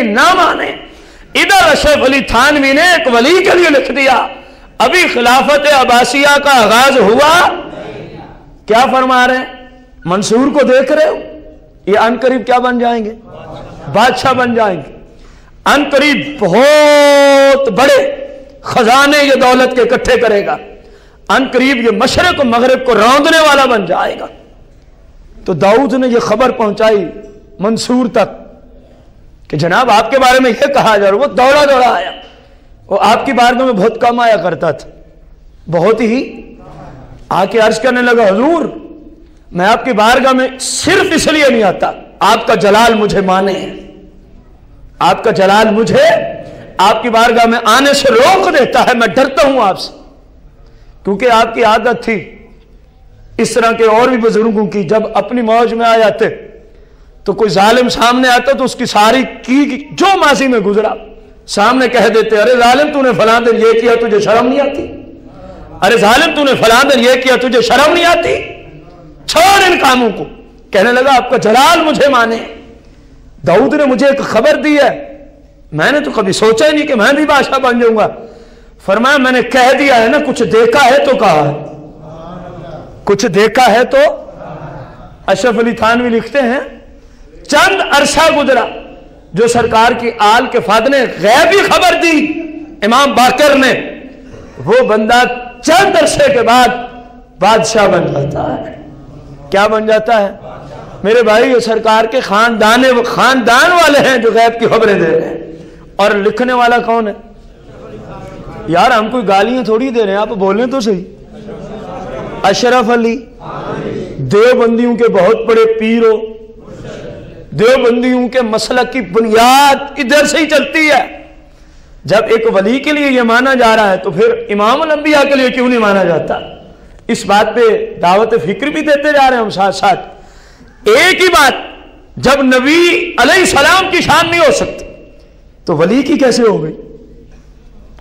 ना माने। इधर अशरफ अली थानवी ने एक वली के लिए लिख दिया, अभी खिलाफत अब्बासिया का आगाज हुआ, क्या फरमा रहे हैं? मंसूर को देख रहे हो, ये अनकरीब क्या बन जाएंगे? बादशाह बन जाएंगे। अनकरीब बहुत बड़े खजाने ये दौलत के इकट्ठे करेगा, अनकरीब ये मशरक और मगरिब को रौंदने वाला बन जाएगा। तो दाऊद ने ये खबर पहुंचाई मंसूर तक कि जनाब आपके बारे में यह कहा जा रहा। वो दौड़ा दौड़ा आया, वो आपकी बारगाह में बहुत कम आया करता था, बहुत ही आके अर्ज करने लगा, हुजूर मैं आपकी बारगाह में सिर्फ इसलिए नहीं आता, आपका जलाल मुझे माने, आपका जलाल मुझे आपकी बारगाह में आने से रोक देता है, मैं डरता हूं आपसे। क्योंकि आपकी आदत थी इस तरह के और भी बुजुर्गों की, जब अपनी मौज में आ जाते तो कोई जालिम सामने आता तो उसकी सारी की जो माजी में गुजरा सामने कह देते, अरे जालिम तूने फलां दिन ये किया, तुझे शर्म नहीं आती? अरे जालिम तूने फलां दिन ये किया, तुझे शर्म नहीं आती? छोड़ इन कामों को। कहने लगा आपका जलाल मुझे माने। दाऊद ने मुझे एक खबर दी है, मैंने तो कभी सोचा ही नहीं कि मैं भी बादशाह बन जाऊंगा। फरमाया मैंने कह दिया है ना, कुछ देखा है तो कहा है, कुछ देखा है तो। अशरफ अली थानवी लिखते हैं चंद अरसा गुजरा जो सरकार की आल के फाद ने गैबी खबर दी इमाम बाकर ने, वो बंदा चंद अरसे के बाद बादशाह बन जाता है। क्या बन जाता है मेरे भाई? ये सरकार के खानदान वाले हैं जो गैब की खबरें दे रहे हैं। और लिखने वाला कौन है यार? हम कोई गालियां थोड़ी दे रहे हैं, आप बोलें तो सही। अशरफ अली देवबंदियों के बहुत बड़े पीरों, देवबंदियों के मसलक की बुनियाद इधर से ही चलती है। जब एक वली के लिए यह माना जा रहा है तो फिर इमाम अल अंबिया के लिए क्यों नहीं माना जाता? इस बात पे दावत फिक्र भी देते जा रहे हैं हम साथ साथ। एक ही बात, जब नबी अलैहिस्सलाम की शान नहीं हो सकती तो वली की कैसे हो गई?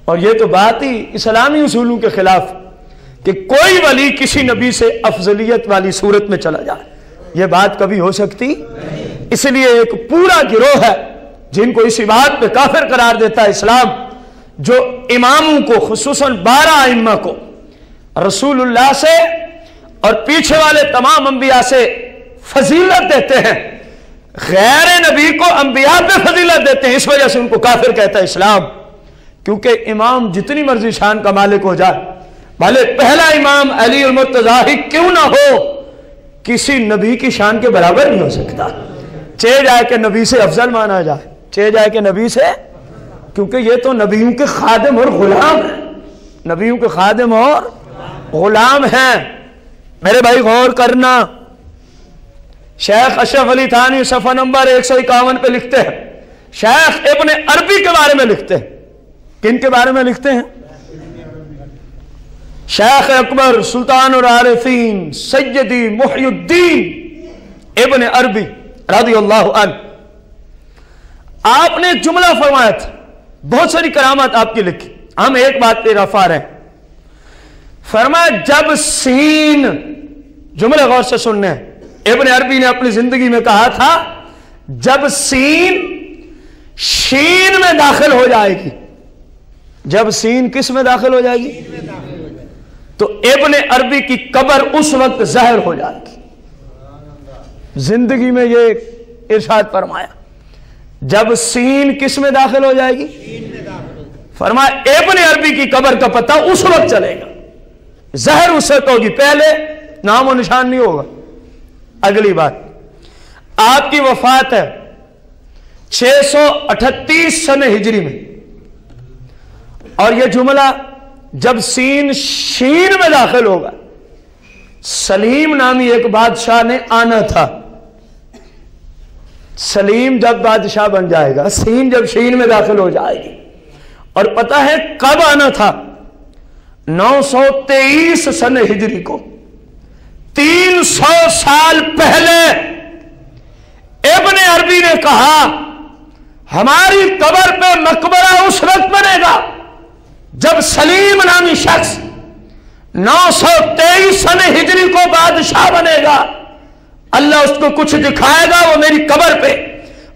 और यह तो बात ही इस्लामी उसूलों के खिलाफ कि कोई वली किसी नबी से अफजलियत वाली सूरत में चला जाए, यह बात कभी हो सकती? इसलिए एक पूरा गिरोह है जिनको इसी बात पे काफिर करार देता है इस्लाम, जो इमामों को खुसूसन 12 इम्मा को रसूलुल्लाह से और पीछे वाले तमाम अंबिया से फजीलत देते हैं, गैर नबी को अंबिया पे फजीलत देते हैं। इस वजह से उनको काफिर कहता है इस्लाम। क्योंकि इमाम जितनी मर्जी शान का मालिक हो जाए, भले पहला इमाम अली उल मुर्तज़ा ही क्यों ना हो, किसी नबी की शान के बराबर नहीं हो सकता। चाहे जाए कि नबी से अफजल माना जाए, चाहे जाए कि नबी से, क्योंकि ये तो नबियों के खादिम और गुलाम है, नबियों के खादिम और गुलाम हैं। मेरे भाई गौर करना, शेख अशरफ अली थानवी सफा नंबर 151 पे लिखते हैं, शेख इब्ने अरबी के बारे में लिखते हैं। किन के बारे में लिखते हैं? शेख अकबर सुल्तान और आरिफीन सैयदी मुहय्युद्दीन इब्ने अरबी रज़ियल्लाहु अन्हु। आपने एक जुमला फरमाया था, बहुत सारी करामात आपकी लिखी, हम एक बात पे रफा रहे। फरमाया जब सीन, जुमले गौर से सुनने हैं, इब्ने अरबी ने अपनी जिंदगी में कहा था जब सीन शीन में दाखिल हो जाएगी, जब सीन किस में दाखिल हो जाएगी? तो इब्ने अरबी की कब्र उस वक्त ज़ाहिर हो जाएगी। जिंदगी में ये इरशाद फरमाया जब सीन किस में दाखिल हो जाएगी? फरमाया इब्ने अरबी की कब्र का पता उस वक्त चलेगा, ज़ाहिर उस वक्त होगी, पहले नाम और निशान नहीं होगा। अगली बात, आपकी वफात है 638 सन हिजरी में, और यह जुमला जब सीन शीन में दाखिल होगा, सलीम नामी एक बादशाह ने आना था। सलीम जब बादशाह बन जाएगा, सीन जब शीन में दाखिल हो जाएगी, और पता है कब आना था? 923 सन हिजरी को, 300 साल पहले इब्ने अरबी ने कहा हमारी कब्र पे मकबरा उस वक्त बनेगा जब सलीम नामी शख्स 923 सन हिजरी को बादशाह बनेगा। अल्लाह उसको कुछ दिखाएगा, वो मेरी कब्र पे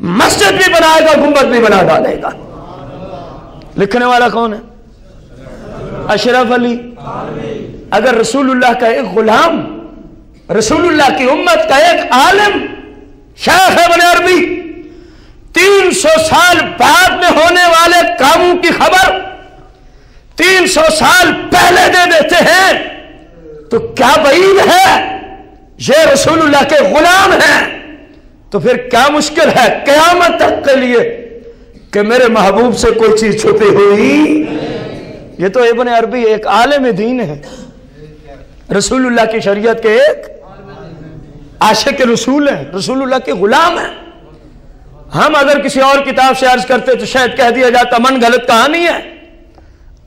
مسجد بھی بنائے گا, گنبد بھی بنا ڈالے گا. لکھنے والا کون ہے؟ اشرف علی. اگر رسول اللہ کا ایک غلام, رسول اللہ کی امت کا ایک عالم شیخ ابن عربی 300 سال بعد میں ہونے والے کاموں کی خبر 300 سال پہلے دے دیتے ہیں, تو کیا بعید ہے, یہ رسول اللہ کے غلام ہیں, تو پھر کیا مشکل ہے قیامت تک کے لیے کہ میرے محبوب سے کوئی چیز چھپی ہوئی. یہ تو ابن عربی ایک عالم دین ہے, رسول اللہ کی شریعت کے ایک عاشق رسول ہیں, رسول اللہ کے غلام ہیں. ہم اگر کسی اور کتاب سے عرض کرتے تو شاید کہہ دیا جاتا من گھڑت کہانی ہے.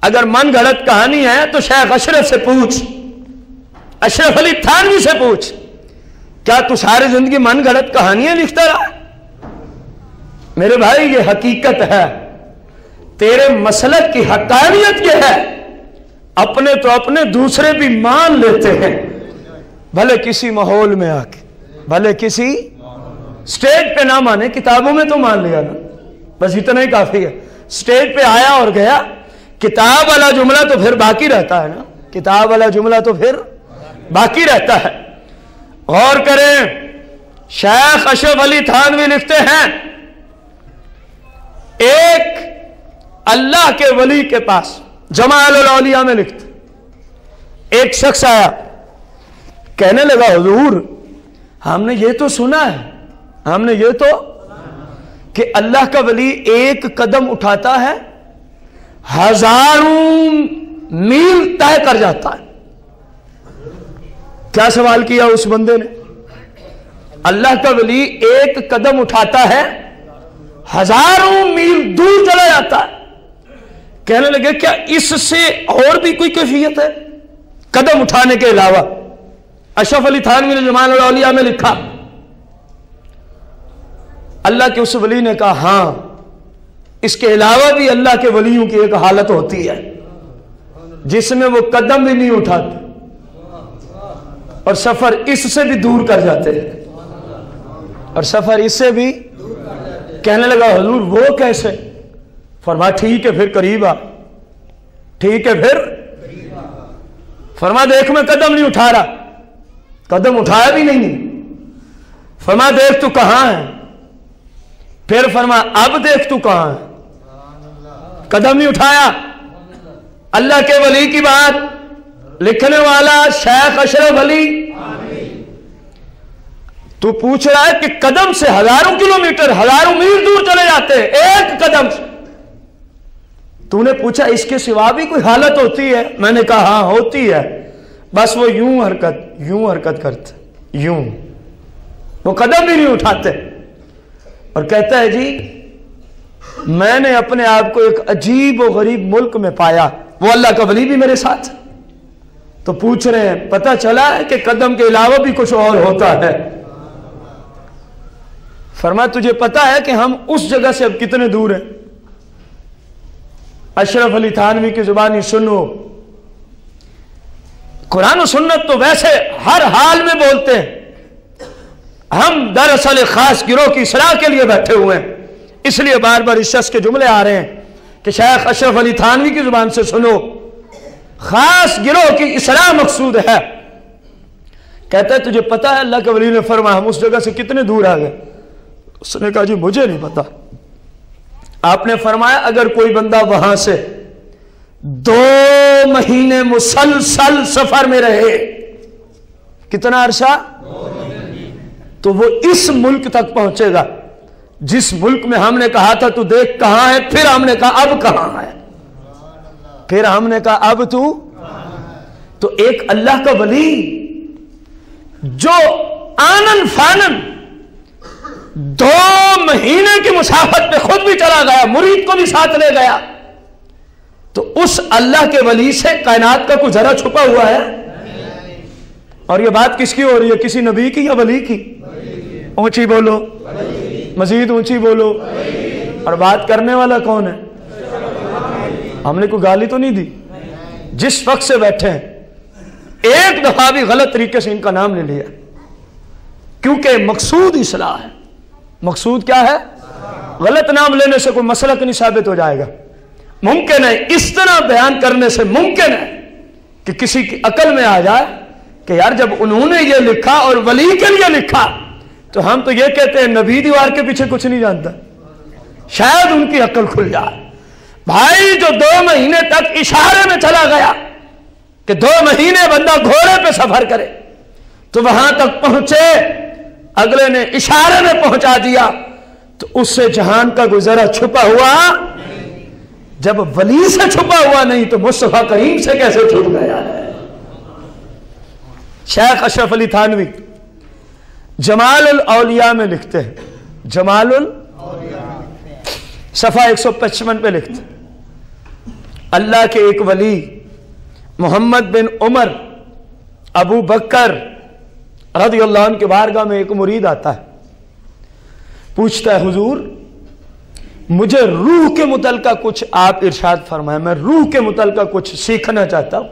اگر من گھڑت کہانی ہے تو شیخ اشرف سے پوچھ, اشرف علی تھانوی سے پوچھ, کیا تو ساری زندگی من گھڑت کہانیاں لکھتا رہا؟ میرے بھائی یہ حقیقت ہے, تیرے مسلک کی حقانیت یہ ہے, اپنے تو اپنے دوسرے بھی مان لیتے ہیں, بھلے کسی ماحول میں آ کے, بھلے کسی سٹیج پہ نہ مانے, کتابوں میں تو مان لیا نا, بس اتنا ہی کافی ہے. سٹیج پہ آیا اور گیا, کتاب والا جملہ تو پھر باقی رہتا ہے نا, کتاب والا جملہ تو پھر باقی رہتا ہے. غور کریں, شیخ اشرف علی تھانوی لکھتے ہیں ایک اللہ کے ولی کے پاس, جمال الاولیاء میں لکھتے, ایک شخص آیا, کہنے لگا حضور ہم نے یہ تو سنا ہے, ہم نے یہ تو کہ اللہ کا ولی ایک قدم اٹھاتا ہے ہزاروں میل طے کر جاتا ہے. کیا سوال کیا اس بندے نے؟ اللہ کا ولی ایک قدم اٹھاتا ہے ہزاروں میل دور چلا جاتا ہے. کہنے لگے کیا اس سے اور بھی کوئی کیفیت ہے قدم اٹھانے کے علاوہ؟ اشرف علی تھانوی نے جمال الاولیاء میں لکھا, اللہ کے اس ولی نے کہا ہاں, اس کے علاوہ بھی اللہ کے ولیوں کی ایک حالت ہوتی ہے جس میں وہ قدم بھی نہیں اٹھاتے اور سفر اس سے بھی دور کر جاتے ہیں, اور سفر اس سے بھی. کہنے لگا حضور وہ کیسے؟ فرما ٹھیک ہے پھر قریب آ, ٹھیک ہے پھر. فرما دیکھ میں قدم نہیں اٹھا رہا, قدم اٹھایا بھی نہیں. فرما دیکھ تو کہاں ہے؟ پھر فرما اب دیکھ تو کہاں ہے, قدم نہیں اٹھایا. اللہ کے ولی کی بات, لکھنے والا شیخ اشرف علی, تو پوچھ رہا ہے کہ قدم سے ہزاروں کلومیٹر ہزاروں میل دور چلے جاتے ہیں ایک قدم سے. تو نے پوچھا اس کے سوا بھی کوئی حالت ہوتی ہے؟ میں نے کہا ہاں ہوتی ہے, بس وہ یوں حرکت کرتے, یوں, وہ قدم بھی نہیں اٹھاتے. اور کہتا ہے جی میں نے اپنے آپ کو ایک عجیب و غریب ملک میں پایا, وہ اللہ کا ولی بھی میرے ساتھ. تو پوچھ رہے ہیں پتہ چلا ہے کہ قدم کے علاوہ بھی کچھ اور ہوتا ہے؟ فرمایا تجھے پتا ہے کہ ہم اس جگہ سے اب کتنے دور ہیں؟ اشرف علی تھانوی کی زبانی سنو, قرآن و سنت تو ویسے ہر حال میں بولتے ہیں, ہم دراصل خاص گروہ کی اصلاح کے لیے بیٹھے ہوئے ہیں, اس لیے بار بار اس شخص کے جملے آ رہے ہیں کہ شیخ اشرف علی تھانوی کی زبان سے سنو, خاص گروہ کی اصلاح مقصود ہے. کہتا ہے تجھے پتا ہے اللہ کے ولی نے فرمایا ہم اس جگہ سے کتنے دور آ گئے؟ اس نے کہا جی مجھے نہیں پتا. آپ نے فرمایا اگر کوئی بندہ وہاں سے 2 مہینے مسلسل سفر میں رہے, کتنا عرصہ؟ تو وہ اس ملک تک پہنچے گا جس ملک میں ہم نے کہا تھا تو دیکھ کہاں ہے, پھر ہم نے کہا اب کہاں ہے, پھر ہم نے کہا اب تو ایک اللہ کا ولی جو آنن فانن 2 مہینے کی مسافت پہ خود بھی چلا گیا, مرید کو بھی ساتھ لے گیا, تو اس اللہ کے ولی سے کائنات کا کوئی ذرا چھپا ہوا ہے؟ اور یہ بات کس کی ہو رہی ہے, کسی نبی کی یا ولی کی؟ اونچی بولو, مزید اونچی بولو. اور بات کرنے والا کون ہے؟ ہم نے کوئی گالی تو نہیں دی, جس وقت سے بیٹھے ہیں ایک دفعہ بھی غلط طریقے سے ان کا نام لے لیا, کیونکہ مقصود اصلاح ہے. مقصود کیا ہے؟ गलत नाम लेने से कोई मसलक नहीं साबित हो जाएगा। मुमकिन है इस तरह बयान करने से मुमकिन है कि किसी की अकल में आ जाए कि यार जब उन्होंने ये लिखा और वली के लिए लिखा तो हम तो ये कहते हैं नबी दीवार के पीछे कुछ नहीं जानता। शायद उनकी अकल खुल जाए। भाई जो 2 महीने तक इशारे में चला गया कि 2 महीने बंदा घोड़े पे सफर करे तो वहां तक पहुंचे, अगले ने इशारे में पहुंचा दिया, तो उससे जहान का गुजरा छुपा हुआ। जब वली से छुपा हुआ नहीं तो मुस्तफा करीम से कैसे छुप गया है। शेख अशरफ अली थानवी जमालुल औलिया में लिखते हैं, जमालुल सफा 155 पे लिखते, अल्लाह के एक वली मोहम्मद बिन उमर अबू बकर रज़ियल्लाहु अन्हु के बारगाह में एक मुरीद आता है, पूछता है हुजूर मुझे रूह के मुतल्लिक़ कुछ आप इरशाद फरमाएं, मैं रूह के मुतल्लिक़ कुछ सीखना चाहता हूं।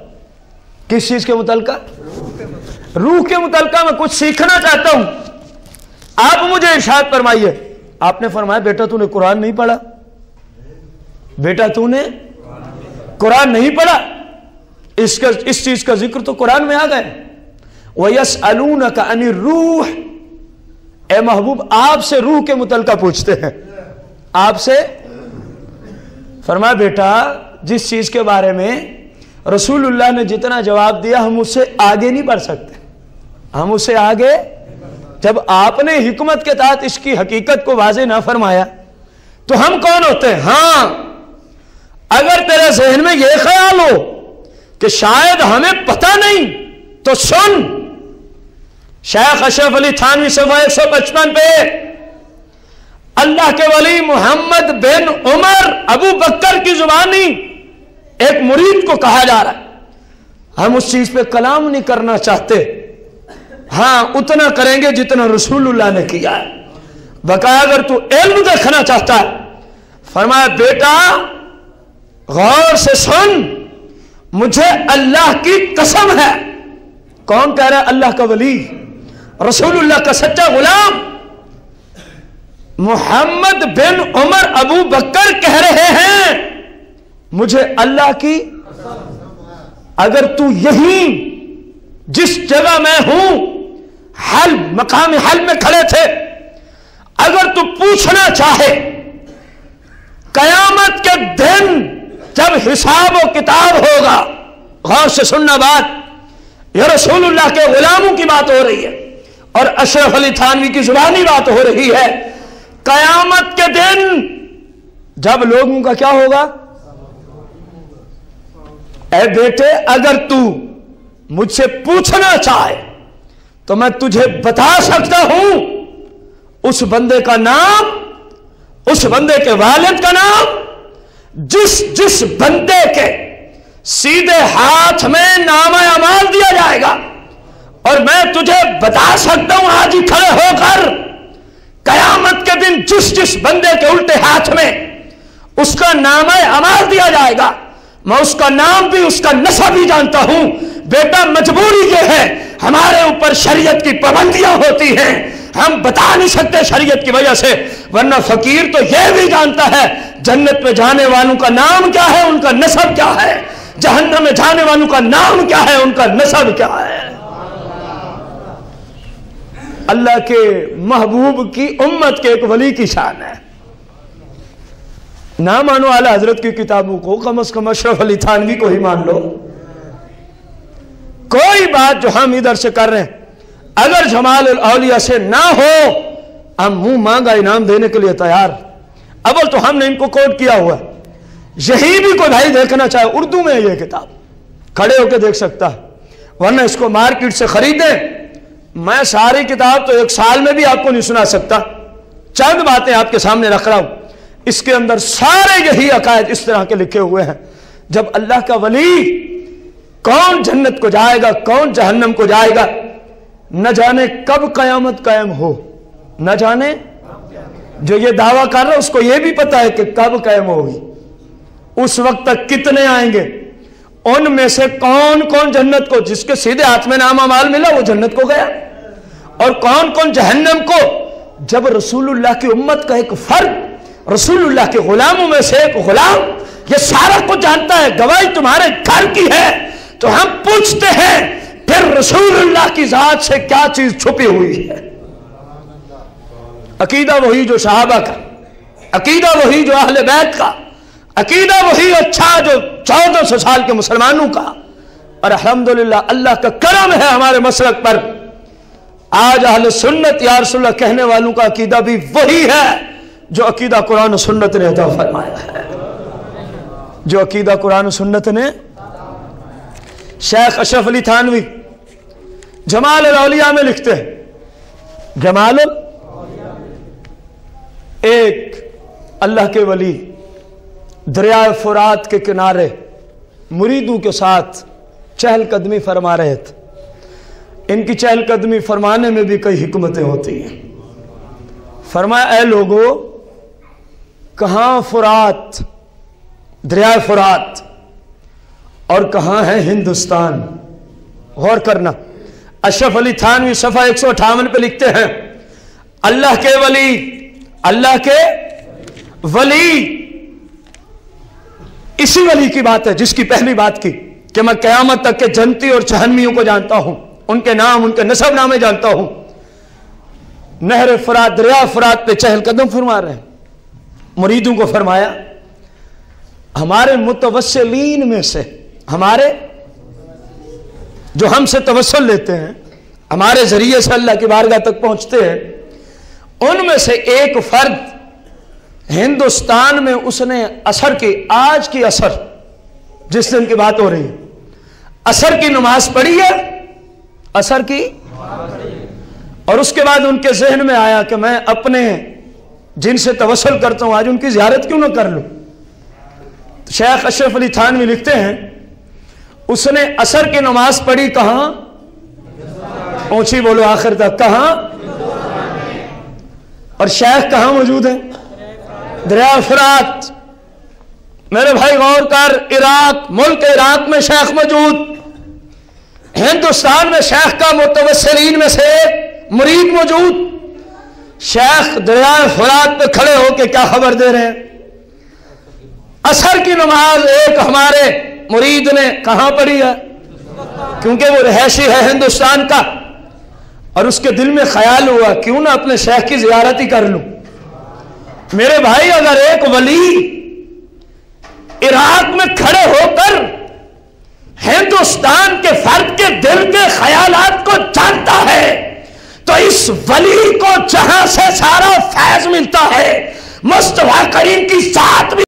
किस चीज के मुतल्लिक़? रूह के मुतल्लिक़ मैं कुछ सीखना चाहता हूं, आप मुझे इरशाद फरमाइए। आपने फरमाया बेटा तूने कुरान नहीं पढ़ा, बेटा तूने कुरान नहीं पढ़ा। इस चीज का जिक्र तो कुरान में आ गए। वयसअलूनका अनिर रूह, ए महबूब आपसे रूह के मुतल्लिक़ पूछते हैं, आपसे। फरमाया बेटा जिस चीज के बारे में रसूलुल्लाह ने जितना जवाब दिया हम उससे आगे नहीं बढ़ सकते, हम उससे आगे। जब आपने हिकमत के तहत इसकी हकीकत को वाज़ेह ना फरमाया तो हम कौन होते हैं? हां, अगर तेरे ज़हन में यह ख्याल हो कि शायद हमें पता नहीं तो सुन, शेख अशरफ अली थानवी सफ़ा 155 पे अल्लाह के वली मोहम्मद बिन उमर अबू बकर की जुबानी एक मुरीद को कहा जा रहा है। हम उस चीज पे कलाम नहीं करना चाहते, हां उतना करेंगे जितना रसूलुल्लाह ने किया है। बकाया अगर तू इल्म देखना चाहता है, फरमाया बेटा गौर से सुन, मुझे अल्लाह की कसम है। कौन कह रहा है? अल्लाह का वली, रसूलुल्लाह का सच्चा गुलाम मोहम्मद बिन उमर अबू बकर कह रहे हैं मुझे अल्लाह की, अगर तू यहीं जिस जगह मैं हूं हल मकाम हल में खड़े थे, अगर तू पूछना चाहे कयामत के दिन जब हिसाब और किताब होगा, गौर से सुनना बात, यह रसूलुल्लाह के गुलामों की बात हो रही है और अशरफ अली थानवी की जुबानी बात हो रही है। कयामत के दिन जब लोगों का क्या होगा? ऐ बेटे अगर तू मुझसे पूछना चाहे तो मैं तुझे बता सकता हूं उस बंदे का नाम, उस बंदे के वालिद का नाम, जिस बंदे के सीधे हाथ में नामा अमाल दिया जाएगा। और मैं तुझे बता सकता हूं आज ही खड़े होकर, कयामत के दिन जिस बंदे के उल्टे हाथ में उसका नामा अमाल दिया जाएगा, मैं उसका नाम भी उसका नसब भी जानता हूं। बेटा मजबूरी ये है, हमारे ऊपर शरीयत की पाबंदियां होती हैं, हम बता नहीं सकते शरीयत की वजह से, वरना फकीर तो यह भी जानता है जन्नत में जाने वालों का नाम क्या है, उनका नसब क्या है, जहन्नम में जाने वालों का नाम क्या है, उनका नसब क्या है। अल्लाह के महबूब की उम्मत के एक वली की शान है। ना मानो आला हजरत की किताबों को, कम से कम अशरफ अली थानवी को ही मान लो। कोई बात जो हम इधर से कर रहे हैं अगर जमाल औलिया से ना हो, हम मुंह मांगा इनाम देने के लिए तैयार। अव्वल तो हमने इनको कोट किया हुआ, यही भी कोई भाई देखना चाहे उर्दू में ये किताब खड़े होकर देख सकता है, वरना इसको मार्केट से खरीदे। मैं सारी किताब तो एक साल में भी आपको नहीं सुना सकता, चंद बातें आपके सामने रख रहा हूं। इसके अंदर सारे यही अकायद इस तरह के लिखे हुए हैं। जब अल्लाह का वली, कौन जन्नत को जाएगा, कौन जहन्नम को जाएगा, न जाने कब कयामत कायम हो, न जाने। जो ये दावा कर रहा है उसको ये भी पता है कि कब कायम होगी, उस वक्त तक कितने आएंगे, उनमें से कौन कौन जन्नत को, जिसके सीधे हाथ में नामा माल मिला वो जन्नत को गया, और कौन कौन जहन्नम को। जब रसूलुल्लाह की उम्मत का एक फर्द रसूलुल्लाह के गुलामों में से एक गुलाम ये सारा कुछ जानता है, गवाही तुम्हारे घर की है। तो हम पूछते हैं फिर रसूलुल्लाह की जात से क्या चीज छुपी हुई है? अकीदा वही जो सहाबा का, अकीदा वही जो अहले बैत का, अकीदा वही अच्छा जो 1400 साल के मुसलमानों का। और अल्हम्दुलिल्लाह अल्लाह का करम है हमारे मसलक पर, आज अहले सुन्नत या रसूलुल्लाह कहने वालों का अकीदा भी वही है जो अकीदा कुरान और सुन्नत ने अता फरमाया है, जो अकीदा कुरान और सुन्नत ने। शेख अशरफ अली थानवी जमाल औलिया में लिखते हैं, जमाल एक अल्लाह के वली दरिया फुरात के किनारे मुरीदों के साथ चहलकदमी फरमा रहे थे। इनकी चहलकदमी फरमाने में भी कई हिकमतें होती हैं। फरमाया, ऐ लोगों, कहाँ फुरात, दरिया फुरात, और कहाँ है हिंदुस्तान? गौर करना। अशरफ अली थानवी सफा 158 पे लिखते हैं, अल्लाह के वली, अल्लाह के वली, इसी वली की बात है जिसकी पहली बात की कि मैं कयामत तक के जन्नती और जहन्नमियों को जानता हूं, उनके नाम, उनके नसब नामे जानता हूं। नहर फुरात, दरिया फुरात पे चहलकदम फरमा रहे हैं। मुरीदों को फरमाया, हमारे मुतवस्सिलीन में से, हमारे जो हमसे तवस्सुल लेते हैं, हमारे जरिए से अल्लाह की बारगाह तक पहुंचते हैं, उनमें से एक फर्द हिंदुस्तान में उसने असर की, आज की असर, जिस दिन की बात हो रही है, असर की नमाज पढ़ी है, असर की। और उसके बाद उनके जहन में आया कि मैं अपने जिनसे तवस्सुल करता हूं आज उनकी ज़ियारत क्यों ना कर लूं। तो शेख अशरफ अली थानवी लिखते हैं, उसने असर की नमाज पढ़ी कहां? ऊंची बोलो आखिर तक, कहां? और शेख कहां मौजूद है? दरिया फुरात। मेरे भाई गौर कर, इराक, मुल्क इराक में शेख मौजूद, हिंदुस्तान में शेख का मुतवस्सिलीन में से मुरीद मौजूद। शेख दरिया फुरात पे खड़े होकर क्या खबर दे रहे हैं? असर की नमाज एक हमारे मुरीद ने कहां पढ़ी है, क्योंकि वो रहशी है हिंदुस्तान का, और उसके दिल में ख्याल हुआ क्यों ना अपने शेख की जियारत ही कर लूं। मेरे भाई, अगर एक वली इराक में खड़े होकर हिंदुस्तान के फर्द के दिल के ख्यालात को जानता है, तो इस वली को जहां से सारा फैज मिलता है, मुस्तफा करीम की साथ भी